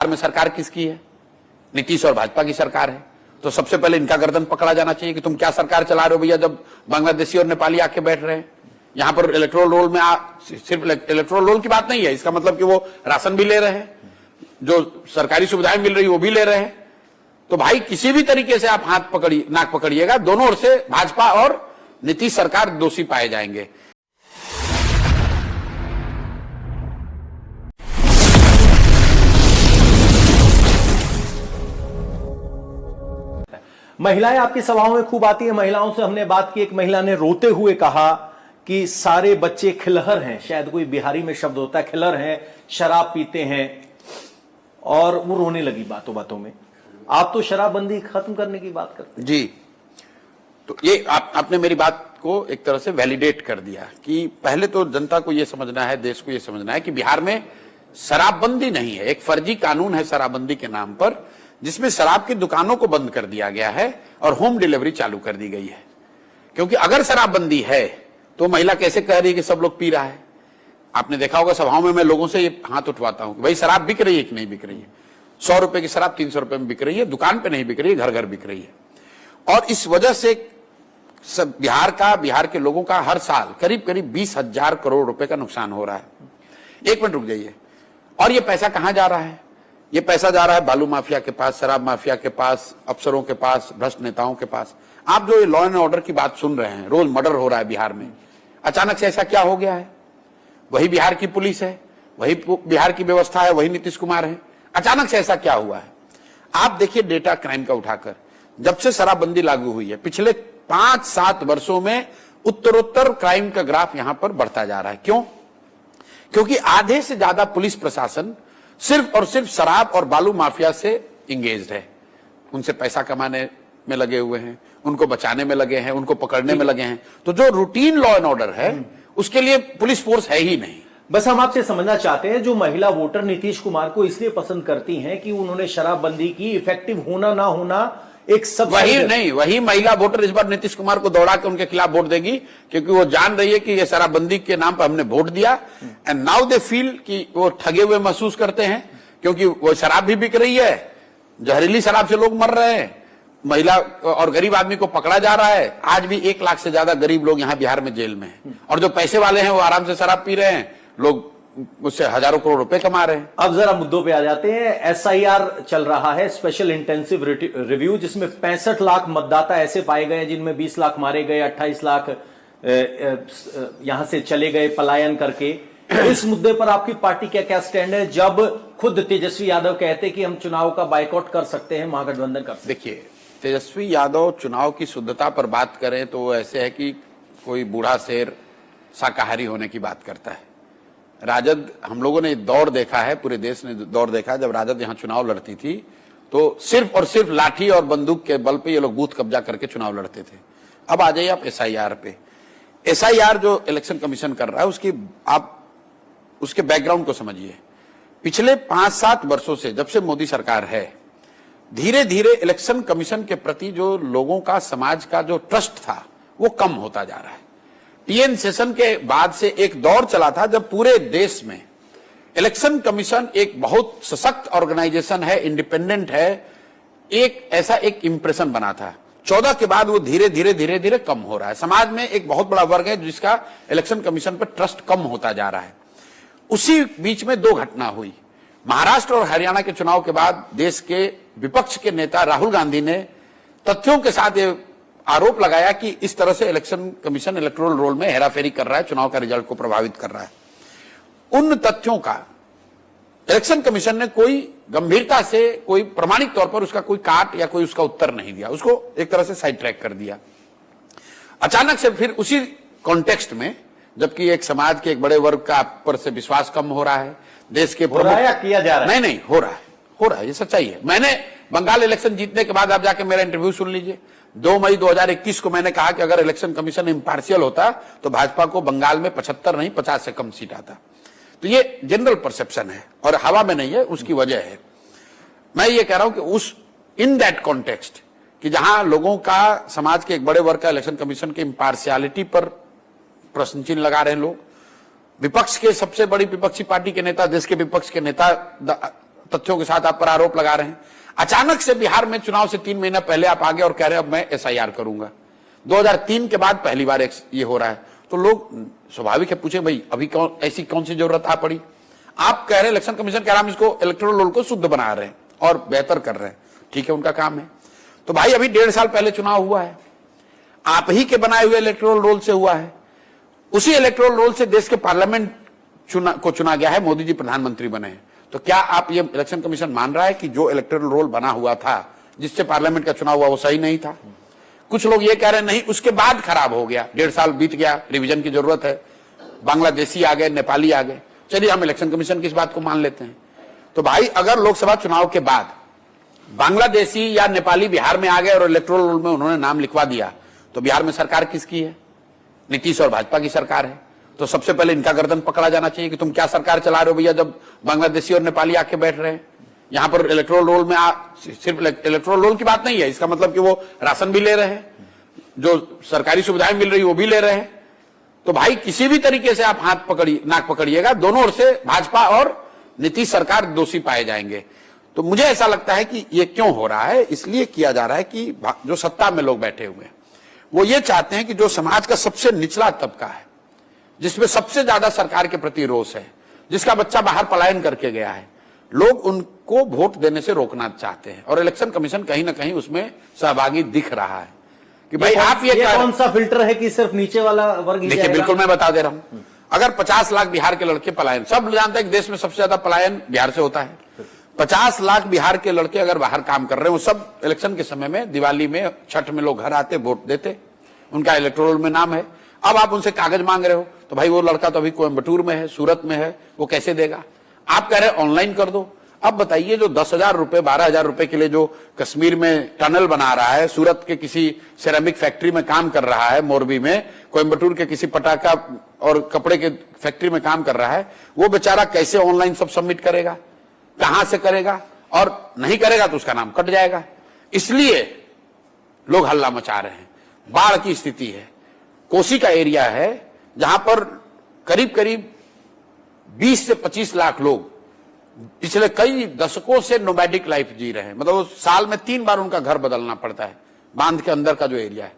में सरकार किसकी है? नीतीश और भाजपा की सरकार है। तो सबसे पहले इनका गर्दन पकड़ा जाना चाहिए कि तुम क्या सरकार चला रहे हो भैया, जब बांग्लादेशी और नेपाली आके बैठ रहे हैं यहां पर इलेक्टोरल रोल में। सिर्फ इलेक्टोरल रोल की बात नहीं है, इसका मतलब कि वो राशन भी ले रहे हैं, जो सरकारी सुविधाएं मिल रही है वो भी ले रहे हैं। तो भाई किसी भी तरीके से आप हाथ पकड़िए, नाक पकड़िएगा, दोनों ओर से भाजपा और नीतीश सरकार दोषी पाए जाएंगे। महिलाएं आपकी सभाओं में खूब आती हैं। महिलाओं से हमने बात की, एक महिला ने रोते हुए कहा कि सारे बच्चे खिलहर हैं, शायद कोई बिहारी में शब्द होता है खिलहर हैं, शराब पीते हैं, और वो रोने लगी बातों बातों में। आप तो शराबबंदी खत्म करने की बात करते हैं जी। तो ये आपने मेरी बात को एक तरह से वैलिडेट कर दिया कि पहले तो जनता को यह समझना है, देश को यह समझना है कि बिहार में शराबबंदी नहीं है, एक फर्जी कानून है शराबबंदी के नाम पर, जिसमें शराब की दुकानों को बंद कर दिया गया है और होम डिलीवरी चालू कर दी गई है। क्योंकि अगर शराबबंदी है तो महिला कैसे कह रही है कि सब लोग पी रहा है? आपने देखा होगा सभाओं में मैं लोगों से ये हाथ उठवाता हूं कि भाई शराब बिक रही है कि नहीं बिक रही है? 100 रुपए की शराब 300 रुपए में बिक रही है, दुकान पे नहीं बिक रही है, घर घर बिक रही है। और इस वजह से बिहार के लोगों का हर साल करीब करीब 20,000 करोड़ रुपए का नुकसान हो रहा है। एक मिनट रुक जाइए। और ये पैसा कहां जा रहा है? ये पैसा जा रहा है बालू माफिया के पास, शराब माफिया के पास, अफसरों के पास, भ्रष्ट नेताओं के पास। आप जो लॉ एंड ऑर्डर की बात सुन रहे हैं, रोज मर्डर हो रहा है बिहार में, अचानक से ऐसा क्या हो गया है? वही बिहार की पुलिस है, वही बिहार की व्यवस्था है, वही नीतीश कुमार है, अचानक से ऐसा क्या हुआ है? आप देखिए डेटा क्राइम का उठाकर, जब से शराबबंदी लागू हुई है पिछले 5-7 वर्षों में उत्तरोत्तर क्राइम का ग्राफ यहां पर बढ़ता जा रहा है। क्यों? क्योंकि आधे से ज्यादा पुलिस प्रशासन सिर्फ और सिर्फ शराब और बालू माफिया से इंगेज्ड है, उनसे पैसा कमाने में लगे हुए हैं, उनको बचाने में लगे हैं, उनको पकड़ने में लगे हैं। तो जो रूटीन लॉ एंड ऑर्डर है उसके लिए पुलिस फोर्स है ही नहीं। बस हम आपसे समझना चाहते हैं, जो महिला वोटर नीतीश कुमार को इसलिए पसंद करती हैं कि उन्होंने शराबबंदी की, इफेक्टिव होना ना होना एक सब वही महिला वोटर इस बार नीतीश कुमार को दौड़ा के उनके खिलाफ वोट देगी, क्योंकि वो जान रही है कि ये शराबबंदी के नाम पर हमने वोट दिया एंड नाउ दे फील कि वो ठगे हुए महसूस करते हैं, क्योंकि वो शराब भी बिक रही है, जहरीली शराब से लोग मर रहे हैं, महिला और गरीब आदमी को पकड़ा जा रहा है। आज भी 1 लाख से ज्यादा गरीब लोग यहाँ बिहार में जेल में हैं, और जो पैसे वाले हैं वो आराम से शराब पी रहे हैं, लोग उससे हजारों करोड़ रुपए कमा रहे हैं। अब जरा मुद्दों पे आ जाते हैं। एसआईआर चल रहा है, स्पेशल इंटेंसिव रिव्यू, जिसमें 65 लाख मतदाता ऐसे पाए गए जिनमें 20 लाख मारे गए, 28 लाख यहां से चले गए पलायन करके। इस मुद्दे पर आपकी पार्टी का क्या स्टैंड है, जब खुद तेजस्वी यादव कहते कि हम चुनाव का बायकॉट कर सकते हैं, महागठबंधन कर सकते हैं? देखिए, तेजस्वी यादव चुनाव की शुद्धता पर बात करें तो ऐसे है कि कोई बूढ़ा शेर शाकाहारी होने की बात करता है। राजद, हम लोगों ने दौर देखा है, पूरे देश ने दौर देखा है, जब राजद यहां चुनाव लड़ती थी तो सिर्फ और सिर्फ लाठी और बंदूक के बल पे ये लोग बूथ कब्जा करके चुनाव लड़ते थे। अब आ जाइए आप एसआईआर पे। एसआईआर जो इलेक्शन कमीशन कर रहा है आप उसके बैकग्राउंड को समझिए। पिछले 5-7 वर्षों से, जब से मोदी सरकार है, धीरे धीरे इलेक्शन कमीशन के प्रति जो लोगों का, समाज का जो ट्रस्ट था वो कम होता जा रहा है। टीएन सेशन के बाद से एक दौर चला था जब पूरे देश में इलेक्शन कमीशन एक बहुत सशक्त ऑर्गेनाइजेशन है, इंडिपेंडेंट है, एक ऐसा एक इंप्रेशन बना था। 14 के बाद वो धीरे धीरे कम हो रहा है। समाज में एक बहुत बड़ा वर्ग है जिसका इलेक्शन कमीशन पर ट्रस्ट कम होता जा रहा है। उसी बीच में 2 घटना हुई। महाराष्ट्र और हरियाणा के चुनाव के बाद देश के विपक्ष के नेता राहुल गांधी ने तथ्यों के साथ ये आरोप लगाया कि इस तरह से इलेक्शन कमीशन इलेक्टोरल रोल में हेराफेरी कर रहा है, चुनाव का रिजल्ट को प्रभावित कर रहा है। उन तथ्यों का इलेक्शन कमीशन ने कोई गंभीरता से, कोई प्रमाणिक तौर पर उसका कोई काट या कोई उसका उत्तर नहीं दिया, उसको एक तरह से साइड ट्रैक कर दिया। अचानक से फिर उसी कॉन्टेक्स्ट में, जबकि एक समाज के एक बड़े वर्ग का आप पर से विश्वास कम हो रहा है, देश के किया जा रहा है? नहीं, हो रहा है, ये सच्चाई है। मैंने बंगाल इलेक्शन जीतने के बाद आप जाके मेरा इंटरव्यू सुन लीजिए। 2 मई 2021 को मैंने कहा कि अगर इलेक्शन कमीशन इम्पार्शियल होता तो भाजपा को बंगाल में 75 नहीं 50 से कम सीट आता। तो ये जनरल परसेप्शन है और हवा में नहीं है, उसकी वजह है। मैं ये कह रहा हूं कि इन दैट कॉन्टेक्स्ट, कि जहां लोगों का, समाज के एक बड़े वर्ग का इलेक्शन कमीशन की इम्पार्शियलिटी पर प्रश्न चिन्ह लगा रहे हैं लोग, विपक्ष के सबसे बड़ी विपक्षी पार्टी के नेता, देश के विपक्ष के नेता तथ्यों के साथ आप पर आरोप लगा रहे हैं। अचानक से बिहार में चुनाव से 3 महीना पहले आप आगे और कह रहे हैं अब मैं SIR करूंगा। 2003 के बाद पहली बार ये हो रहा है, तो लोग स्वाभाविक है पूछे भाई अभी ऐसी कौन सी जरूरत आ पड़ी। आप कह रहे हैं इलेक्शन कमीशन कह रहा है हम इसको इलेक्टोरल रोल को शुद्ध बना रहे हैं और बेहतर कर रहे हैं, ठीक है, उनका काम है। तो भाई अभी 1.5 साल पहले चुनाव हुआ है, आप ही के बनाए हुए इलेक्टोरल रोल से हुआ है। उसी इलेक्टोरल रोल से देश के पार्लियामेंट चुना गया है, मोदी जी प्रधानमंत्री बने हैं। तो क्या आप ये इलेक्शन कमीशन मान रहा है कि जो इलेक्टोरल रोल बना हुआ था जिससे पार्लियामेंट का चुनाव हुआ वो सही नहीं था? कुछ लोग ये कह रहे हैं नहीं उसके बाद खराब हो गया, 1.5 साल बीत गया, रिवीजन की जरूरत है, बांग्लादेशी आ गए, नेपाली आ गए, चलिए हम इलेक्शन कमीशन की इस बात को मान लेते हैं। तो भाई अगर लोकसभा चुनाव के बाद बांग्लादेशी या नेपाली बिहार में आ गए और इलेक्टोरल रोल में उन्होंने नाम लिखवा दिया, तो बिहार में सरकार किसकी है? नीतीश और भाजपा की सरकार है। तो सबसे पहले इनका गर्दन पकड़ा जाना चाहिए कि तुम क्या सरकार चला रहे हो भैया, जब बांग्लादेशी और नेपाली आके बैठ रहे हैं यहां पर इलेक्टोरल रोल में। सिर्फ इलेक्टोरल रोल की बात नहीं है, इसका मतलब कि वो राशन भी ले रहे हैं, जो सरकारी सुविधाएं मिल रही वो भी ले रहे हैं। तो भाई किसी भी तरीके से आप नाक पकड़िएगा, दोनों ओर से भाजपा और नीतीश सरकार दोषी पाए जाएंगे। तो मुझे ऐसा लगता है कि ये क्यों हो रहा है, इसलिए किया जा रहा है कि जो सत्ता में लोग बैठे हुए हैं वो ये चाहते हैं कि जो समाज का सबसे निचला तबका है, जिसमें सबसे ज्यादा सरकार के प्रति रोष है, जिसका बच्चा बाहर पलायन करके गया है, लोग उनको वोट देने से रोकना चाहते हैं। और इलेक्शन कमीशन कहीं ना कहीं उसमें सहभागी दिख रहा है कि भाई आप ये कौन सा फिल्टर है कि सिर्फ नीचे वाला वर्ग? देखिए बिल्कुल मैं बता दे रहा हूं, अगर 50 लाख बिहार के लड़के पलायन, सब जानते हैं कि देश में सबसे ज्यादा पलायन बिहार से होता है, 50 लाख बिहार के लड़के अगर बाहर काम कर रहे हैं, वो सब इलेक्शन के समय में, दिवाली में, छठ में लोग घर आते वोट देते, उनका इलेक्टोरल में नाम है। अब आप उनसे कागज मांग रहे हो तो भाई वो लड़का तो अभी कोयम्बटूर में है, सूरत में है, वो कैसे देगा? आप कह रहे हैं ऑनलाइन कर दो। अब बताइए जो 10,000 रुपए 12,000 रुपए के लिए जो कश्मीर में टनल बना रहा है, सूरत के किसी सिरेमिक फैक्ट्री में काम कर रहा है, मोरबी में, कोयम्बटूर के किसी पटाखा और कपड़े के फैक्ट्री में काम कर रहा है, वो बेचारा कैसे ऑनलाइन सब सबमिट करेगा, कहां से करेगा? और नहीं करेगा तो उसका नाम कट जाएगा। इसलिए लोग हल्ला मचा रहे हैं। बाढ़ की स्थिति है, कोसी का एरिया है जहां पर करीब करीब 20 से 25 लाख लोग पिछले कई दशकों से नोमैडिक लाइफ जी रहे हैं। मतलब साल में 3 बार उनका घर बदलना पड़ता है। बांध के अंदर का जो एरिया है,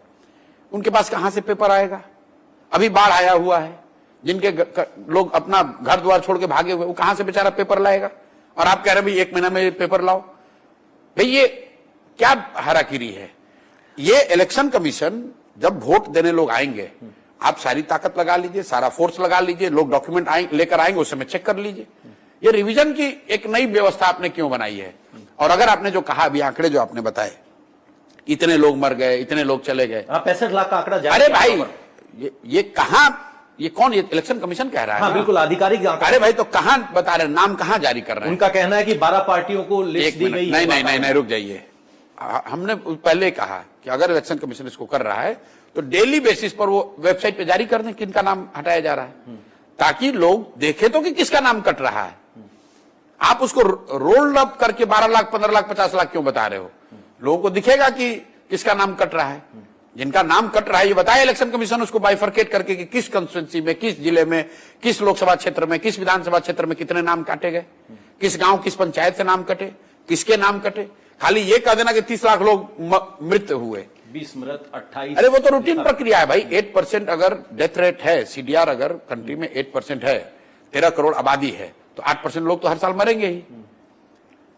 उनके पास कहां से पेपर आएगा? अभी बाढ़ आया हुआ है, जिनके लोग अपना घर द्वार छोड़ के भागे हुए, वो कहां से बेचारा पेपर लाएगा? और आप कह रहे भाई 1 महीना में पेपर लाओ। भाई ये क्या हराकिरी है? ये इलेक्शन कमीशन जब वोट देने लोग आएंगे, आप सारी ताकत लगा लीजिए, सारा फोर्स लगा लीजिए, लोग डॉक्यूमेंट लेकर आएंगे, उस समय चेक कर लीजिए। ये रिवीजन की एक नई व्यवस्था आपने क्यों बनाई है? और अगर आपने जो कहा अभी आंकड़े जो आपने बताए, इतने लोग मर गए, इतने लोग चले गए, 65 लाख का आंकड़ा जारी। अरे भाई ये कहां, ये कौन, ये इलेक्शन कमीशन कह रहा है? हाँ, बिल्कुल आधिकारिक आंकड़ा। अरे भाई तो कहां बता रहे हैं, नाम कहां जारी कर रहे हैं? उनका कहना है कि 12 पार्टियों को लिस्ट दी गई है। नहीं, रुक जाइए। हमने पहले कहा कि अगर इलेक्शन कमीशन इसको कर रहा है तो डेली बेसिस पर वो वेबसाइट पे जारी कर दें किनका नाम हटाया जा रहा है, ताकि लोग देखें तो कि किसका नाम कट रहा है। आप उसको रोल अप करके 12 लाख 15 लाख 50 लाख क्यों बता रहे हो? लोगों को दिखेगा कि किसका नाम कट रहा है। जिनका नाम कट रहा है ये बताए इलेक्शन कमीशन, उसको बाइफरकेट करके कि किस कंस्टिट्यूंसी में, किस जिले में, किस लोकसभा क्षेत्र में, किस विधानसभा क्षेत्र में कितने नाम काटे गए, किस गांव किस पंचायत से नाम कटे, किसके नाम कटे। खाली ये कह देना कि 30 लाख लोग मृत हुए, 20 मृत 28। अरे वो तो रूटीन प्रक्रिया है भाई। 8% अगर डेथ रेट है, सीडीआर अगर कंट्री में 8% है, 13 करोड़ आबादी है, तो 8% लोग तो हर साल मरेंगे ही।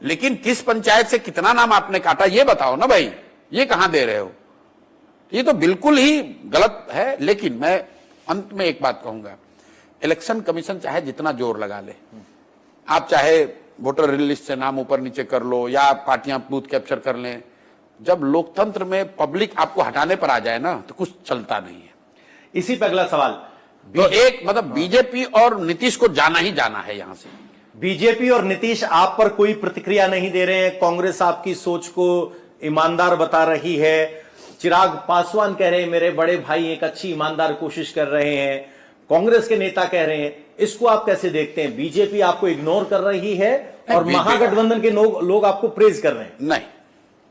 लेकिन किस पंचायत से कितना नाम आपने काटा ये बताओ ना भाई, ये कहां दे रहे हो? ये तो बिल्कुल ही गलत है। लेकिन मैं अंत में एक बात कहूंगा, इलेक्शन कमीशन चाहे जितना जोर लगा ले, आप चाहे वोटर लिस्ट से नाम ऊपर नीचे कर लो या पार्टियां बूथ कैप्चर कर लें, जब लोकतंत्र में पब्लिक आपको हटाने पर आ जाए ना तो कुछ चलता नहीं है। इसी पे अगला सवाल, तो एक मतलब बीजेपी और नीतीश को जाना ही जाना है यहां से। बीजेपी और नीतीश आप पर कोई प्रतिक्रिया नहीं दे रहे हैं। कांग्रेस आपकी सोच को ईमानदार बता रही है। चिराग पासवान कह रहे हैं मेरे बड़े भाई एक अच्छी ईमानदार कोशिश कर रहे हैं। कांग्रेस के नेता कह रहे हैं, इसको आप कैसे देखते हैं? बीजेपी आपको इग्नोर कर रही है और महागठबंधन के लोग आपको प्रेज कर रहे हैं। नहीं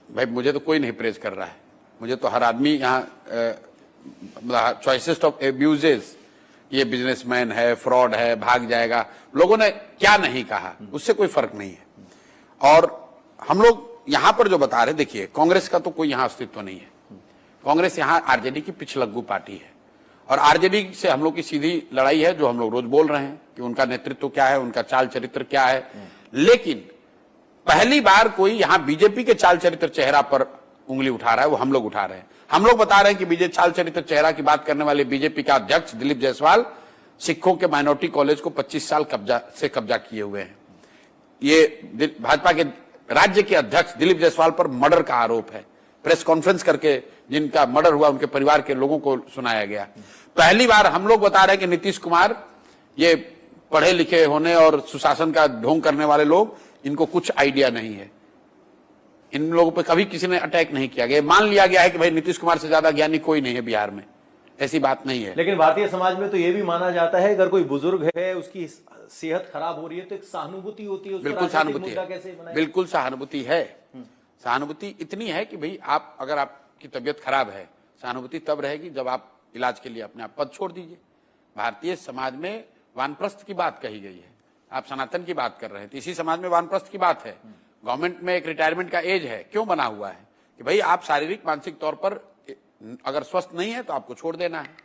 भाई, मुझे तो कोई नहीं प्रेज कर रहा है। मुझे तो हर आदमी यहाँ चॉइसेस ऑफ एब्यूजेस, ये बिजनेसमैन है, फ्रॉड है, भाग जाएगा, लोगों ने क्या नहीं कहा, उससे कोई फर्क नहीं है। और हम लोग यहां पर जो बता रहे, देखिए कांग्रेस का तो कोई यहां अस्तित्व नहीं है। कांग्रेस यहां आरजेडी की पिछलग्गू पार्टी है और आरजेडी से हम लोग की सीधी लड़ाई है, जो हम लोग रोज बोल रहे हैं कि उनका नेतृत्व क्या है, उनका चाल चरित्र क्या है। लेकिन पहली बार कोई यहां बीजेपी के चाल चरित्र चेहरा पर उंगली उठा रहा है, वो हम लोग उठा रहे हैं। हम लोग बता रहे हैं कि बीजेपी चाल चरित्र चेहरा की बात करने वाले बीजेपी का अध्यक्ष दिलीप जायसवाल सिखों के माइनॉरिटी कॉलेज को 25 साल कब्जा किए हुए हैं। ये भाजपा के राज्य के अध्यक्ष दिलीप जायसवाल पर मर्डर का आरोप है। प्रेस कॉन्फ्रेंस करके जिनका मर्डर हुआ उनके परिवार के लोगों को सुनाया गया। पहली बार हम लोग बता रहे हैं कि नीतीश कुमार, ये पढ़े लिखे होने और सुशासन का ढोंग करने वाले लोग, इनको कुछ आइडिया नहीं है। इन लोगों पे कभी किसी ने अटैक नहीं किया गया। मान लिया गया है कि भाई नीतीश कुमार से ज्यादा ज्ञानी कोई नहीं है बिहार में, ऐसी बात नहीं है। लेकिन भारतीय समाज में तो यह भी माना जाता है अगर कोई बुजुर्ग है, उसकी सेहत खराब हो रही है तो एक सहानुभूति होती है। बिल्कुल सहानुभूति है, बिल्कुल सहानुभूति है। सहानुभूति इतनी है कि भाई आप, अगर आपकी तबीयत खराब है, सहानुभूति तब रहेगी जब आप इलाज के लिए अपने आप पद छोड़ दीजिए। भारतीय समाज में वानप्रस्थ की बात कही गई है, आप सनातन की बात कर रहे हैं, तो इसी समाज में वानप्रस्थ की बात है। गवर्नमेंट में एक रिटायरमेंट का एज है, क्यों बना हुआ है कि भाई आप शारीरिक मानसिक तौर पर अगर स्वस्थ नहीं है तो आपको छोड़ देना है।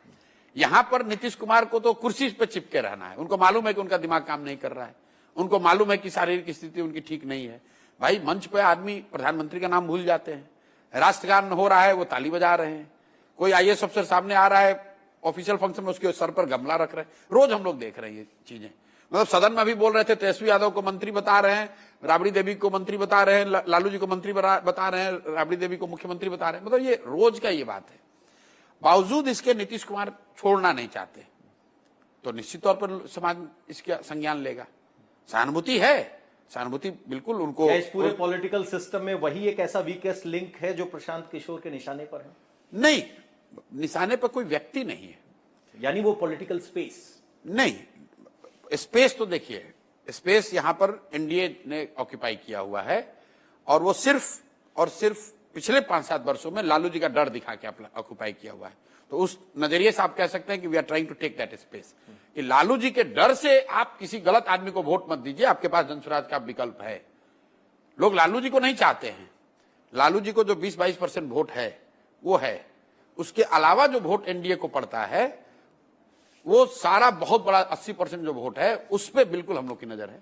यहां पर नीतीश कुमार को तो कुर्सी पे चिपके रहना है। उनको मालूम है कि उनका दिमाग काम नहीं कर रहा है, उनको मालूम है कि शारीरिक स्थिति उनकी ठीक नहीं है। भाई मंच पे आदमी प्रधानमंत्री का नाम भूल जाते हैं, राष्ट्रगान हो रहा है वो ताली बजा रहे हैं, कोई आईएएस अफसर सामने आ रहा है ऑफिशियल फंक्शन में, उसके सर पर गमला रख रहे हैं। रोज हम लोग देख रहे हैं ये चीजें। मतलब सदन में भी बोल रहे थे, तेजस्वी यादव को मंत्री बता रहे हैं, राबड़ी देवी को मंत्री बता रहे हैं, लालू जी को मंत्री बता रहे हैं, राबड़ी देवी को मुख्यमंत्री बता रहे हैं। मतलब ये रोज का ये बात है। बावजूद इसके नीतीश कुमार छोड़ना नहीं चाहते, तो निश्चित तौर पर समाज इसका संज्ञान लेगा। सहानुभूति है, सहानुभूति बिल्कुल उनको। क्या इस पूरे पॉलिटिकल सिस्टम में वही एक ऐसा वीकेस्ट लिंक है जो प्रशांत किशोर के निशाने पर है? नहीं, निशाने पर कोई व्यक्ति नहीं है, यानी वो पॉलिटिकल स्पेस नहीं। स्पेस तो देखिए, स्पेस यहां पर एनडीए ने ऑक्यूपाई किया हुआ है और वो सिर्फ और सिर्फ पिछले 5-7 वर्षों में लालू जी का डर दिखा के ऑक्यूपाई किया हुआ है। तो उस नजरिए से आप कह सकते हैं कि we are trying to take that space, कि लालू जी के डर से आप किसी गलत आदमी को वोट मत दीजिए, आपके पास जनसुराज का विकल्प है। लोग लालू जी को नहीं चाहते हैं। लालू जी को जो 20-22% वोट है वो है, उसके अलावा जो वोट एनडीए को पड़ता है वो सारा बहुत बड़ा 80% जो वोट है उस पर बिल्कुल हम लोग की नजर है।